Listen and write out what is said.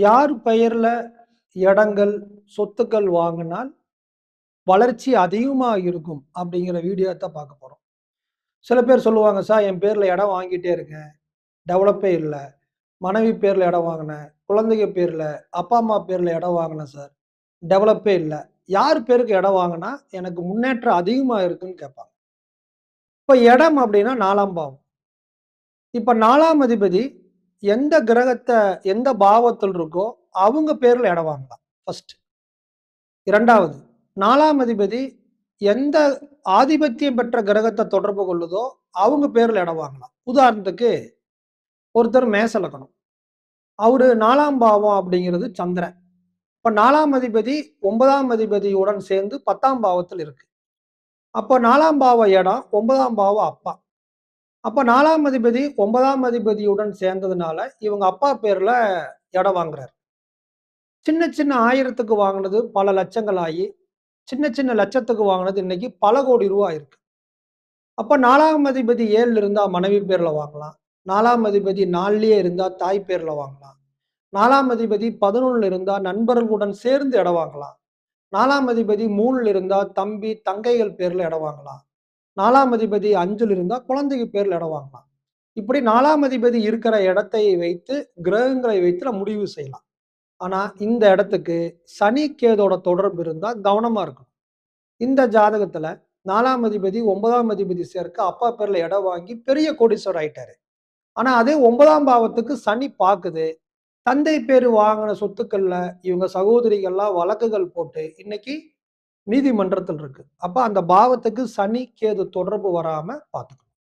யார் பெயர்ல இடங்கள், சொத்துக்கள் வாங்குனால் வளர்ச்சி அதிகமா இருக்கும் அப்படிங்கிற வீடியோ தான் பார்க்க போறோம். சில பேர் சொல்லுவாங்க, "சார் என் பேர்ல இடம் வாங்கிட்டே இருக்கேன். டெவலப்பே இல்ல. மனைவி பேர்ல இடம் வாங்குனேன். குழந்தைங்க பேர்ல, அப்பா, அம்மா பேர்ல இடம் வாங்குனேன் சார். டெவலப்பே இல்ல. யார் பேருக்கு இடம் வாங்குனா எனக்கு முன்னேற்றம் அதிகமா இருக்குன்னு?" கேட்பாங்க. இப்ப இடம் அப்படின்னா 4ஆம் பாவம். இப்ப 4ஆம் அதிபதி எந்த கிரகத்த எந்த பாவத்தில் இருக்கோ, அவங்க பேர்ல இடம் வாங்கலாம். ஃபர்ஸ்ட். 2வது 4ஆம் அதிபதி எந்த ஆதிபத்தியம் பெற்ற கிரகத்த தொடர்பு கொள்ளுதோ, அவங்க பேர்ல இடம் வாங்கலாம். உதாரணத்துக்கு ஒருத்தர் மேஷ லக்னம். அவரு 4ஆம் பாவம் அப்படிங்கிறது சந்திரன். இப்ப 4ஆம் அதிபதி 9ஆம் அதிபதியுடன் சேர்ந்து 10ஆம் பாவத்தில் இருக்கு. அப்ப 4ஆம் பாவ இடம் 9ஆம் பாவம் அப்பா. அப்ப 4ஆம் அதிபதி 9ஆம் அதிபதியுடன் சேர்ந்ததுனால, இவங்க அப்பா பேர்ல இடம் வாங்குறாரு. சின்ன சின்ன 1000க்கு வாங்குனது பல லட்சங்கள் ஆயி, சின்ன சின்ன லட்சத்துக்கு வாங்குனது இன்னைக்கு பல கோடி ரூவா ஆயிருக்கு. அப்ப 4ஆம் அதிபதி 7ல இருந்தா மனைவி பேர்ல வாங்கலாம். 4ஆம் அதிபதி 4லயே இருந்தா தாய் பேர்ல வாங்கலாம். 4ஆம் அதிபதி 11ல இருந்தா நண்பர்களுடன் சேர்ந்து இடம் வாங்கலாம். 4ஆம் அதிபதி 3ல இருந்தா தம்பி, தங்கைகள் பேர்ல இடம் வாங்கலாம். 4ஆம் அதிபதி 5ல இருந்தா குழந்தைங்க பேர்ல இடம் வாங்கலாம். இப்படி 4ஆம் அதிபதி இருக்கிற இடத்தை வைத்து, கிரகங்களை வைத்து நம்ம முடிவு செய்யலாம். ஆனா, இந்த இடத்துக்கு சனி, கேதோட தொடர்பு இருந்தா கவனமா இருக்கணும். இந்த ஜாதகத்துல 4ஆம் அதிபதி 9ஆம் அதிபதி சேர்க்க அப்பா பேர்ல இடம் வாங்கி பெரிய கோடீஸ்வரர் ஆயிட்டாரு. ஆனா அதே 9ஆம் பாவத்துக்கு சனி பாக்குது. தந்தை பேரு வாங்குன சொத்துக்கள்ல இவங்க சகோதரிகள்லாம் வழக்குகள் போட்டு இன்னைக்கு நீதிமன்றத்தில் இருக்கு. அப்ப அந்த பாவத்துக்கு சனி, கேது தொடர்பு வராம பாத்துக்கணும்.